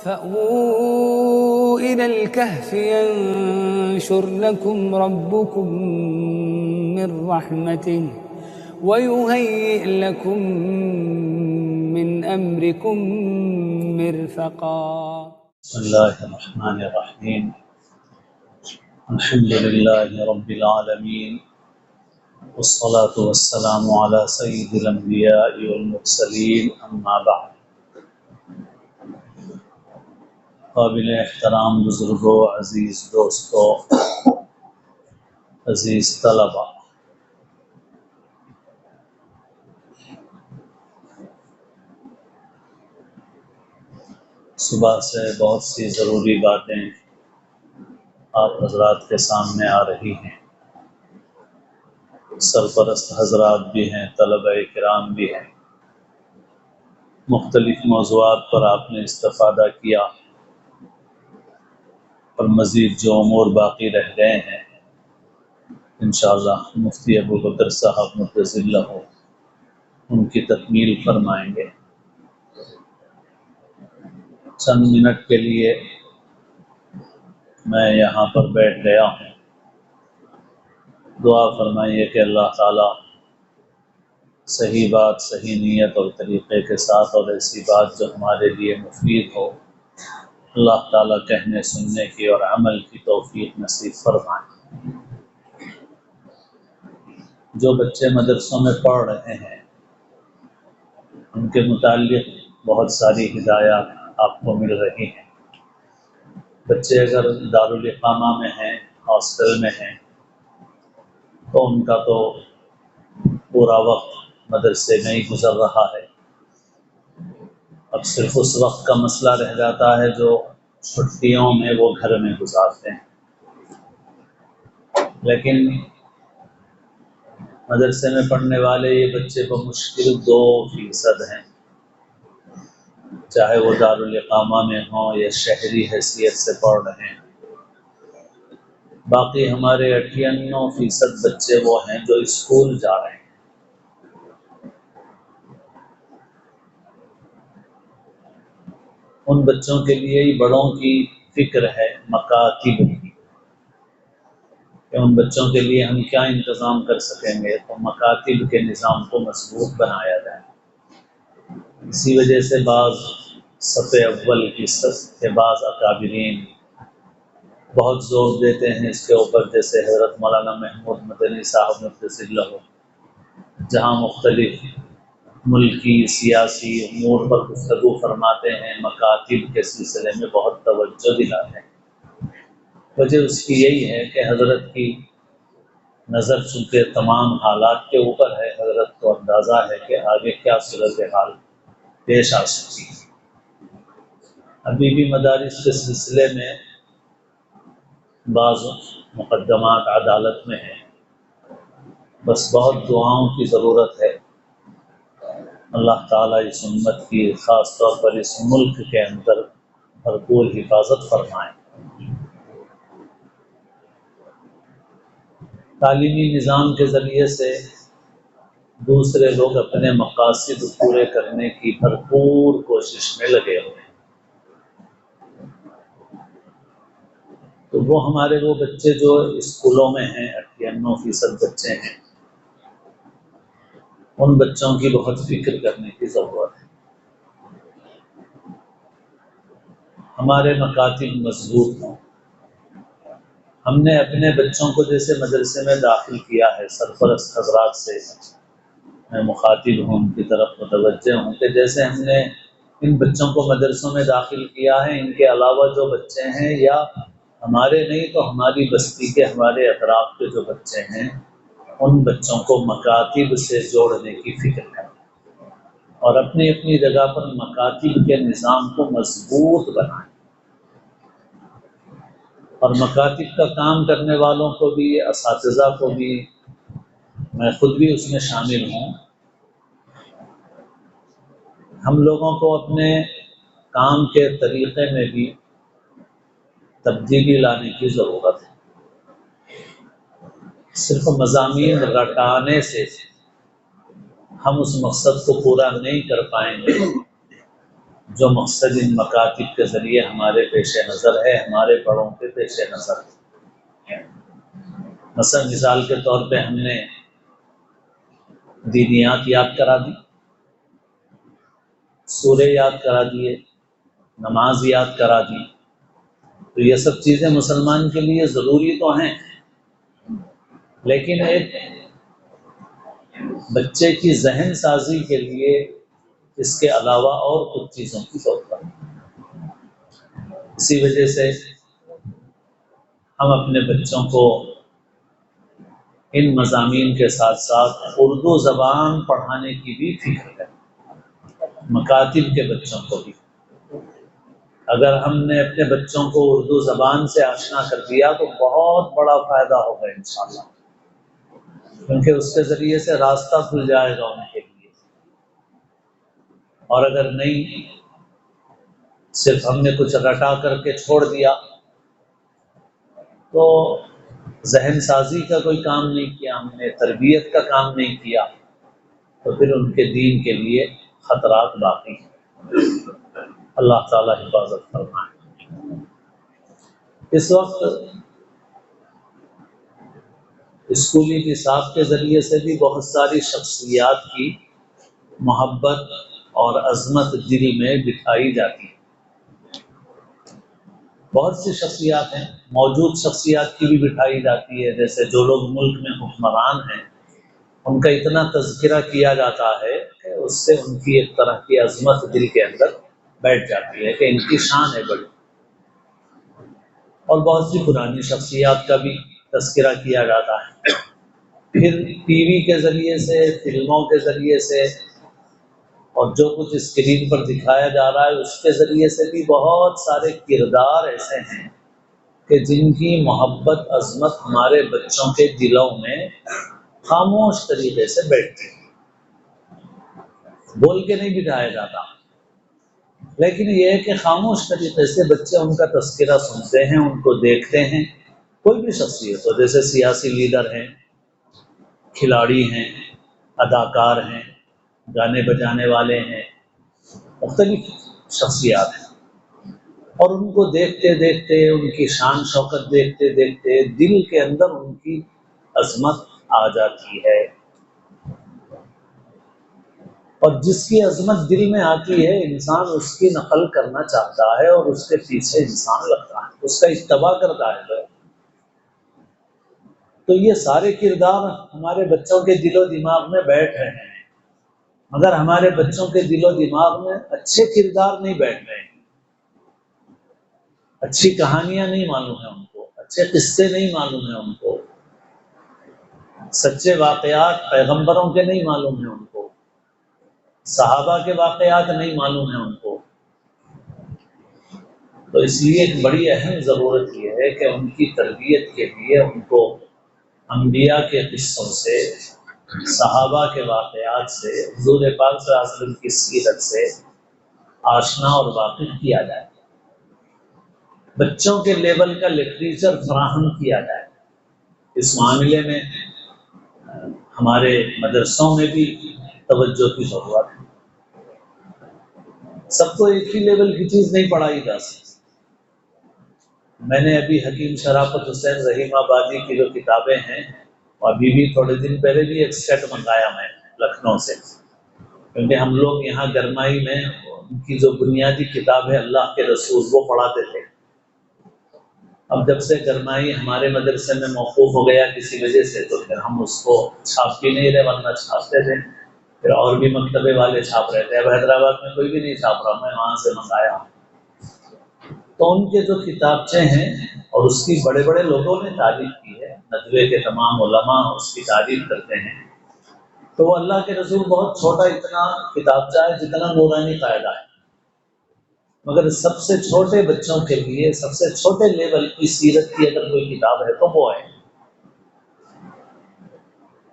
فأووا إلى الكهف ينشر لكم ربكم من رحمته ويهيئ لكم من أمركم مرفقا. بسم الله الرحمن الرحيم. الحمد لله رب العالمين، والصلاة والسلام على سيد الأنبياء والمرسلين، أما بعد. قابل احترام بزرگوں، عزیز دوستوں، عزیز طلبہ، صبح سے بہت سی ضروری باتیں آپ حضرات کے سامنے آ رہی ہیں. سرپرست حضرات بھی ہیں، طلبہ کرام بھی ہیں. مختلف موضوعات پر آپ نے استفادہ کیا، اور مزید جو امور باقی رہ گئے ہیں انشاءاللہ مفتی ابو بکر صاحب مقدس اللہ ان کی تکمیل فرمائیں گے. چند منٹ کے لیے میں یہاں پر بیٹھ گیا ہوں. دعا فرمائیے کہ اللہ تعالی صحیح بات، صحیح نیت اور طریقے کے ساتھ، اور ایسی بات جو ہمارے لیے مفید ہو، اللہ تعالیٰ کہنے سننے کی اور عمل کی توفیق نصیب فرمائیں. جو بچے مدرسوں میں پڑھ رہے ہیں ان کے متعلق بہت ساری ہدایات آپ کو مل رہی ہیں. بچے اگر دارالاقامہ میں ہیں، ہاسٹل میں ہیں، تو ان کا تو پورا وقت مدرسے میں ہی گزر رہا ہے. اب صرف اس وقت کا مسئلہ رہ جاتا ہے جو چھٹیوں میں وہ گھر میں گزارتے ہیں. لیکن مدرسے میں پڑھنے والے یہ بچے بمشکل 2% ہیں، چاہے وہ دارالاقامہ میں ہوں یا شہری حیثیت سے پڑھ رہے ہیں. باقی ہمارے 98% بچے وہ ہیں جو اسکول جا رہے ہیں. ان بچوں کے لیے ہی بڑوں کی فکر ہے مکاتب کی، کہ ان بچوں کے لیے ہم کیا انتظام کر سکیں گے، تو مکاتب کے نظام کو مضبوط بنایا جائے. اسی وجہ سے بعض صف اول کی صف کے بعض اکابرین بہت زور دیتے ہیں اس کے اوپر، جیسے حضرت مولانا محمود مدنی صاحب مقدس اللہ، جہاں مختلف ملکی سیاسی امور پر گفتگو فرماتے ہیں، مکاتب کے سلسلے میں بہت توجہ دلاتے ہیں. وجہ اس کی یہی ہے کہ حضرت کی نظر چونکہ تمام حالات کے اوپر ہے، حضرت کو اندازہ ہے کہ آگے کیا صورتحال پیش آ سکتی ہے. ابھی بھی مدارس کے سلسلے میں بعض مقدمات عدالت میں ہیں، بس بہت دعاؤں کی ضرورت ہے. اللہ تعالیٰ اس امت کی خاص طور پر اس ملک کے اندر بھرپور حفاظت فرمائے. تعلیمی نظام کے ذریعے سے دوسرے لوگ اپنے مقاصد پورے کرنے کی بھرپور کوشش میں لگے ہوئے ہیں. تو وہ ہمارے وہ بچے جو اسکولوں میں ہیں، 98% بچے ہیں، ان بچوں کی بہت فکر کرنے کی ضرورت ہے. ہمارے مکاتب مضبوط ہوں. ہم نے اپنے بچوں کو جیسے مدرسے میں داخل کیا ہے، سرپرست حضرات سے میں مخاطب ہوں، ان کی طرف متوجہ ہوں کہ جیسے ہم نے ان بچوں کو مدرسوں میں داخل کیا ہے، ان کے علاوہ جو بچے ہیں، یا ہمارے نہیں تو ہماری بستی کے، ہمارے اطراف کے جو بچے ہیں، ان بچوں کو مکاتب سے جوڑنے کی فکر کریں، اور اپنی اپنی جگہ پر مکاتب کے نظام کو مضبوط بنائیں. اور مکاتب کا کام کرنے والوں کو بھی، اساتذہ کو بھی، میں خود بھی اس میں شامل ہوں، ہم لوگوں کو اپنے کام کے طریقے میں بھی تبدیلی لانے کی ضرورت ہے. صرف مضامین رٹانے سے ہم اس مقصد کو پورا نہیں کر پائیں گے جو مقصد ان مکاتب کے ذریعے ہمارے پیش نظر ہے، ہمارے بڑوں کے پیش نظر ہے۔ مثلا مثال کے طور پہ ہم نے دینیات یاد کرا دی، سورے یاد کرا دیے، نماز یاد کرا دی، تو یہ سب چیزیں مسلمان کے لیے ضروری تو ہیں، لیکن ایک بچے کی ذہن سازی کے لیے اس کے علاوہ اور کچھ چیزوں کی ضرورت ہے۔ اسی وجہ سے ہم اپنے بچوں کو ان مضامین کے ساتھ ساتھ اردو زبان پڑھانے کی بھی فکر کریں، مکاتب کے بچوں کو بھی۔ اگر ہم نے اپنے بچوں کو اردو زبان سے آشنا کر دیا تو بہت بڑا فائدہ ہوگا انشاءاللہ، کیونکہ اس کے ذریعے سے راستہ کھل جائے گا ان کے لیے۔ اور اگر نہیں، صرف ہم نے کچھ رٹا کر کے چھوڑ دیا تو ذہن سازی کا کوئی کام نہیں کیا، ہم نے تربیت کا کام نہیں کیا، تو پھر ان کے دین کے لیے خطرات باقی ہیں۔ اللہ تعالی حفاظت فرمائے۔ اس وقت اسکولی نصاب کے ذریعے سے بھی بہت ساری شخصیات کی محبت اور عظمت دل میں بٹھائی جاتی ہے۔ بہت سی شخصیات ہیں، موجود شخصیات کی بھی بٹھائی جاتی ہے، جیسے جو لوگ ملک میں حکمران ہیں ان کا اتنا تذکرہ کیا جاتا ہے کہ اس سے ان کی ایک طرح کی عظمت دل کے اندر بیٹھ جاتی ہے کہ ان کی شان ہے بڑی۔ اور بہت سی پرانی شخصیات کا بھی تذکرہ کیا جاتا ہے۔ پھر ٹی وی کے ذریعے سے، فلموں کے ذریعے سے، اور جو کچھ اسکرین پر دکھایا جا رہا ہے اس کے ذریعے سے بھی بہت سارے کردار ایسے ہیں کہ جن کی محبت، عظمت ہمارے بچوں کے دلوں میں خاموش طریقے سے بیٹھتی ہے، بول کے نہیں بٹھایا جاتا، لیکن یہ ہے کہ خاموش طریقے سے بچے ان کا تذکرہ سنتے ہیں، ان کو دیکھتے ہیں۔ کوئی بھی شخصیت ہو، جیسے سیاسی لیڈر ہیں، کھلاڑی ہیں، اداکار ہیں، گانے بجانے والے ہیں، مختلف شخصیات ہیں، اور ان کو دیکھتے دیکھتے، ان کی شان شوکت دیکھتے دیکھتے دل کے اندر ان کی عظمت آ جاتی ہے۔ اور جس کی عظمت دل میں آتی ہے انسان اس کی نقل کرنا چاہتا ہے اور اس کے پیچھے انسان لگتا ہے، اس کا اتباع کرتا ہے۔ تو یہ سارے کردار ہمارے بچوں کے دل و دماغ میں بیٹھ رہے ہیں، مگر ہمارے بچوں کے دل و دماغ میں اچھے کردار نہیں بیٹھ رہے ہیں، اچھی کہانیاں نہیں معلوم ہیں ان کو، اچھے قصے نہیں معلوم ہیں ان کو، سچے واقعات پیغمبروں کے نہیں معلوم ہیں ان کو، صحابہ کے واقعات نہیں معلوم ہیں ان کو۔ تو اس لیے ایک بڑی اہم ضرورت یہ ہے کہ ان کی تربیت کے لیے ان کو انبیاء کے قصوں سے، صحابہ کے واقعات سے، حضور پاک صلی اللہ علیہ وسلم کی سیرت سے آشنا اور واقف کیا جائے، بچوں کے لیول کا لٹریچر فراہم کیا جائے۔ اس معاملے میں ہمارے مدرسوں میں بھی توجہ کی ضرورت ہے۔ سب کو ایک ہی لیول کی چیز نہیں پڑھائی جا سکتی۔ میں نے ابھی حکیم شرافت حسین رحیم آبادی کی جو کتابیں ہیں، ابھی بھی تھوڑے دن پہلے بھی ایک سیٹ منگایا میں لکھنؤ سے، کیونکہ ہم لوگ یہاں گرمائی میں ان کی جو بنیادی کتاب ہے اللہ کے رسول، وہ پڑھاتے تھے۔ اب جب سے گرمائی ہمارے مدرسے میں موقوف ہو گیا کسی وجہ سے، تو پھر ہم اس کو چھاپ بھی نہیں رہے، ورنہ چھاپتے تھے، پھر اور بھی مکتبے والے چھاپ رہے تھے۔ اب حیدرآباد میں کوئی بھی نہیں چھاپ رہا، میں وہاں سے منگایا۔ تو ان کے جو کتابچے ہیں، اور اس کی بڑے بڑے لوگوں نے تعریف کی ہے، ندوے کے تمام علماء اس کی تعریف کرتے ہیں، تو وہ اللہ کے رسول بہت چھوٹا اتنا کتابچہ ہے جتنا نورانی قاعدہ ہے، مگر سب سے چھوٹے بچوں کے لیے سب سے چھوٹے لیول کی سیرت کی اگر کوئی کتاب ہے تو وہ ہے۔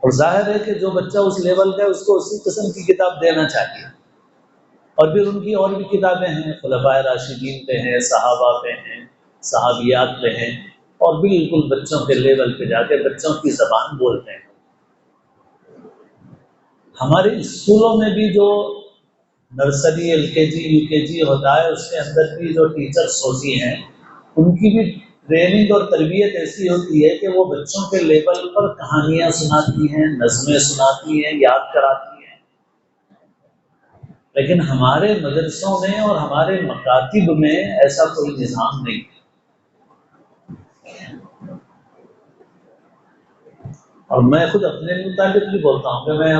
اور ظاہر ہے کہ جو بچہ اس لیول کا ہے اس کو اسی قسم کی کتاب دینا چاہیے۔ اور پھر ان کی اور بھی کتابیں ہیں، خلفائے راشدین پہ ہیں، صحابہ پہ ہیں، صحابیات پہ ہیں، اور بالکل بچوں کے لیول پہ جا کے بچوں کی زبان بولتے ہیں۔ ہمارے اسکولوں میں بھی جو نرسری LKG UKG ہوتا ہے، اس کے اندر بھی جو ٹیچرس ہوتی ہیں ان کی بھی ٹریننگ اور تربیت ایسی ہوتی ہے کہ وہ بچوں کے لیول پر کہانیاں سناتی ہیں، نظمیں سناتی ہیں، یاد کراتی ہیں۔ لیکن ہمارے مدرسوں میں اور ہمارے مکاتب میں ایسا کوئی نظام نہیں ہے۔ اور میں خود اپنے متعلق بھی بولتا ہوں کہ میں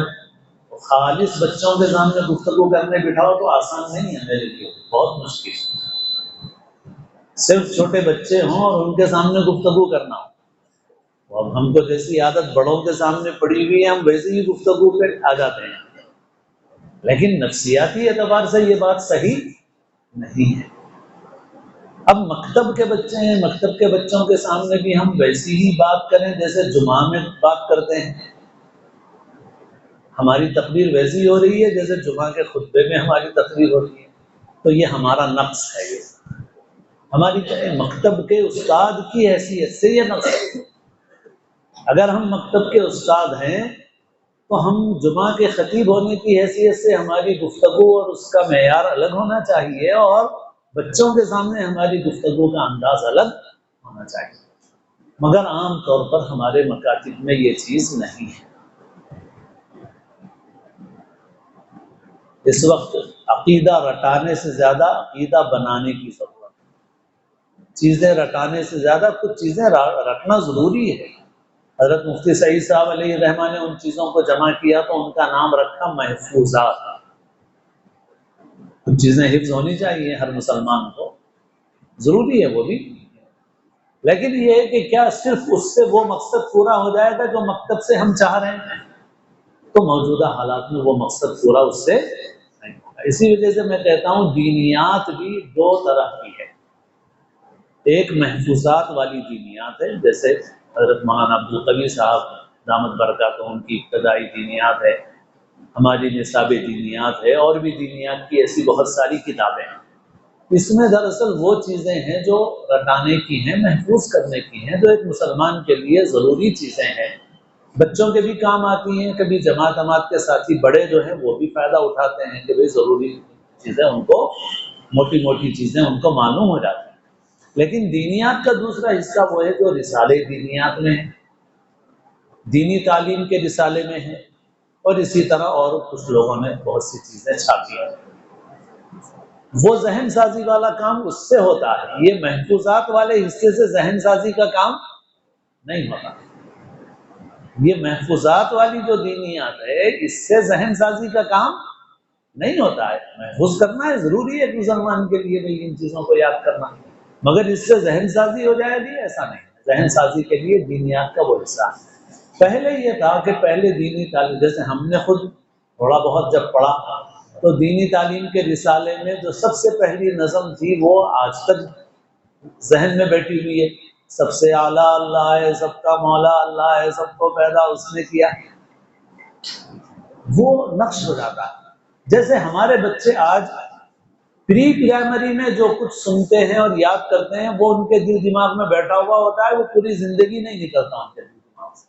خالص بچوں کے سامنے گفتگو کرنے بٹھاؤ تو آسان نہیں ہے میرے لیے، بہت مشکل ہے۔ صرف چھوٹے بچے ہوں اور ان کے سامنے گفتگو کرنا ہو، اب ہم کو جیسی عادت بڑوں کے سامنے پڑی ہوئی ہے ہم ویسے ہی گفتگو پہ آ جاتے ہیں، لیکن نفسیاتی اعتبار سے یہ بات صحیح نہیں ہے۔ اب مکتب کے بچے ہیں، مکتب کے بچوں کے سامنے بھی ہم ویسی ہی بات کریں جیسے جمعہ میں بات کرتے ہیں، ہماری تقریر ویسی ہو رہی ہے جیسے جمعہ کے خطبے میں ہماری تقریر ہو رہی ہے، تو یہ ہمارا نقص ہے۔ یہ ہماری مکتب کے استاد کی حیثیت سے یہ نقص ہے۔ اگر ہم مکتب کے استاد ہیں تو ہم جمعہ کے خطیب ہونے کی حیثیت سے ہماری گفتگو اور اس کا معیار الگ ہونا چاہیے، اور بچوں کے سامنے ہماری گفتگو کا انداز الگ ہونا چاہیے، مگر عام طور پر ہمارے مکاتب میں یہ چیز نہیں ہے۔ اس وقت عقیدہ رٹانے سے زیادہ عقیدہ بنانے کی ضرورت ہے۔ چیزیں رٹانے سے زیادہ کچھ چیزیں رٹنا ضروری ہے۔ حضرت مفتی سعید صاحب علیہ الرحمٰن نے ان چیزوں کو جمع کیا تو ان کا نام رکھا محفوظات۔ کچھ چیزیں حفظ ہونی چاہیے ہر مسلمان کو، ضروری ہے وہ بھی، لیکن یہ ہے کہ کیا صرف اس سے وہ مقصد پورا ہو جائے گا جو مکتب سے ہم چاہ رہے ہیں؟ تو موجودہ حالات میں وہ مقصد پورا اس سے نہیں ہوگا۔ اسی وجہ سے میں کہتا ہوں دینیات بھی دو طرح کی ہے۔ ایک محفوظات والی دینیات ہے، جیسے حضرت مولانا عبدالقوی صاحب دامت برکاتہ ان کی ابتدائی دینیات ہے، ہماری نصاب دینیات ہے، اور بھی دینیات کی ایسی بہت ساری کتابیں ہیں۔ اس میں دراصل وہ چیزیں ہیں جو رٹانے کی ہیں، محفوظ کرنے کی ہیں، جو ایک مسلمان کے لیے ضروری چیزیں ہیں، بچوں کے بھی کام آتی ہیں، کبھی جماعت کے ساتھی بڑے جو ہیں وہ بھی فائدہ اٹھاتے ہیں کہ بھئی ضروری چیزیں ان کو، موٹی موٹی چیزیں ان کو معلوم ہو جاتی ہیں۔ لیکن دینیات کا دوسرا حصہ وہ ہے جو رسالے دینیات میں ہے، دینی تعلیم کے رسالے میں ہے، اور اسی طرح اور کچھ لوگوں نے بہت سی چیزیں چھاپی ہیں۔ وہ ذہن سازی والا کام اس سے ہوتا ہے، یہ محفوظات والے حصے سے ذہن سازی کا کام نہیں ہوتا۔ یہ محفوظات والی جو دینیات ہے اس سے ذہن سازی کا کام نہیں ہوتا ہے۔ محفوظ کرنا ہے، ضروری ہے ایک مسلمان کے لیے بھئی ان چیزوں کو یاد کرنا، مگر اس سے ذہن سازی ہو جائے گی ایسا نہیں ہے۔ ذہن سازی کے لیے دینیات کا وہ حصہ ہے۔ پہلے یہ تھا کہ پہلے دینی تعلیم، جیسے ہم نے خود تھوڑا بہت جب پڑھا تو دینی تعلیم کے رسالے میں جو سب سے پہلی نظم تھی وہ آج تک ذہن میں بیٹھی ہوئی ہے، سب سے اعلیٰ اللہ ہے، سب کا مولا اللہ ہے، سب کو پیدا اس نے کیا، وہ نقش ہو جاتا ہے۔ جیسے ہمارے بچے آج پری پرائمری میں جو کچھ سنتے ہیں اور یاد کرتے ہیں وہ ان کے دل دماغ میں بیٹھا ہوا ہوتا ہے، وہ پوری زندگی نہیں نکلتا ان کے دل دماغ سے۔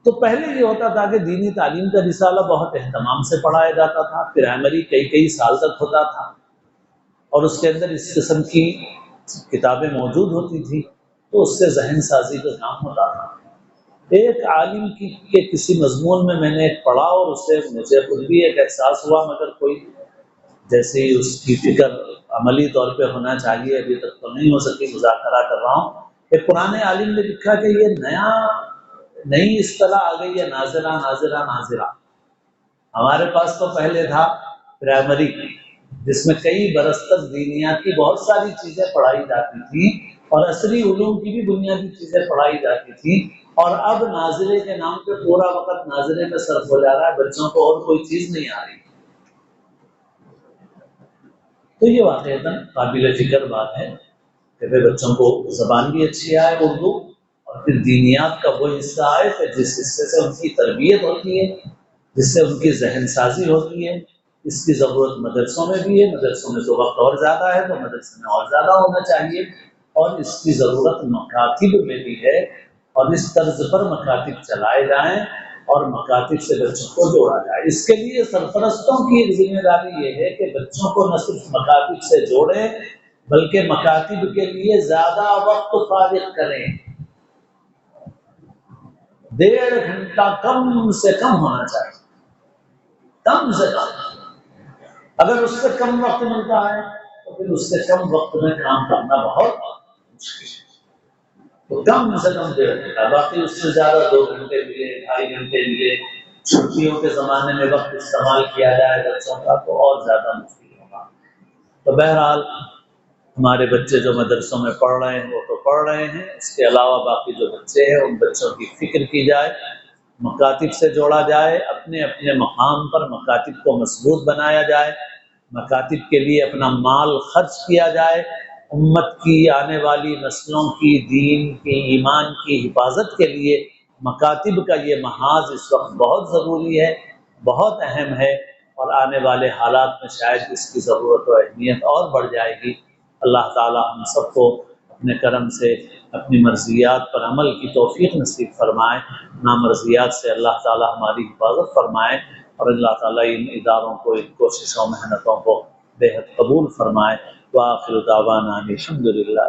تو پہلے یہ ہوتا تھا کہ دینی تعلیم کا رسالہ بہت اہتمام سے پڑھایا جاتا تھا، پرائمری کئی سال تک ہوتا تھا، اور اس کے اندر اس قسم کی کتابیں موجود ہوتی تھی، تو اس سے ذہن سازی کا کام ہوتا تھا۔ ایک عالم کے کسی مضمون میں نے ایک پڑھا اور اس سے مجھے خود بھی ایک احساس ہوا، مگر کوئی جیسے اس کی فکر عملی طور پہ ہونا چاہیے ابھی تک تو نہیں ہو سکی، مذاکرہ کر رہا ہوں۔ ایک پرانے عالم نے لکھا کہ یہ نئی اصطلاح آ گئی ہے، ناظرہ ناظرہ ناظرہ۔ ہمارے پاس تو پہلے تھا پرائمری، جس میں کئی برس تک دینیات کی بہت ساری چیزیں پڑھائی جاتی تھیں اور عصری علوم کی بھی بنیادی چیزیں پڑھائی جاتی تھیں، اور اب ناظرے کے نام پہ پورا وقت ناظرے میں صرف ہو جا رہا ہے، بچوں کو اور کوئی چیز نہیں آ رہی۔ تو یہ واقعتاً قابل فکر بات ہے کہ بچوں کو زبان بھی اچھی آئے اردو، اور پھر دینیات کا وہ حصہ آئے کہ جس حصے سے ان کی تربیت ہوتی ہے، جس سے ان کی ذہن سازی ہوتی ہے۔ اس کی ضرورت مدرسوں میں بھی ہے، مدرسوں میں تو وقت اور زیادہ ہے تو مدرسے میں اور زیادہ ہونا چاہیے، اور اس کی ضرورت مکاتب میں بھی ہے، اور اس طرز پر مکاتب چلائے جائیں اور مکاتب سے بچوں کو جوڑا جائے۔ اس کے لیے سرپرستوں کی ایک ذمہ داری یہ ہے کہ بچوں کو نہ صرف مکاتب سے جوڑیں بلکہ مکاتب کے لیے زیادہ وقت فارغ کریں۔ 1.5 گھنٹہ کم سے کم ہونا چاہیے، کم سے کم۔ اگر اس سے کم وقت ملتا ہے تو پھر اس سے کم وقت میں کام کرنا بہت مشکل ہے۔ تو کم سے کم 1.5 گھنٹہ، باقی اس سے زیادہ 2 گھنٹے ملے، 2.5 گھنٹے ملے، چھٹیوں کے زمانے میں وقت استعمال کیا جائے بچوں کا تو اور زیادہ مشکل ہوگا۔ تو بہرحال ہمارے بچے جو مدرسوں میں پڑھ رہے ہیں وہ تو پڑھ رہے ہیں، اس کے علاوہ باقی جو بچے ہیں ان بچوں کی فکر کی جائے، مکاتب سے جوڑا جائے، اپنے اپنے مقام پر مکاتب کو مضبوط بنایا جائے، مکاتب کے لیے اپنا مال خرچ کیا جائے، امت کی آنے والی نسلوں کی، دین کی، ایمان کی حفاظت کے لیے مکاتب کا یہ محاذ اس وقت بہت ضروری ہے، بہت اہم ہے، اور آنے والے حالات میں شاید اس کی ضرورت و اہمیت اور بڑھ جائے گی۔ اللہ تعالی ہم سب کو اپنے کرم سے اپنی مرضیات پر عمل کی توفیق نصیب فرمائے، نامرضیات سے اللہ تعالی ہماری حفاظت فرمائے، اور اللہ تعالیٰ ان اداروں کو، ان کوششوں محنتوں کو بے حد قبول فرمائے۔ وآخر دعوانا الحمد للہ۔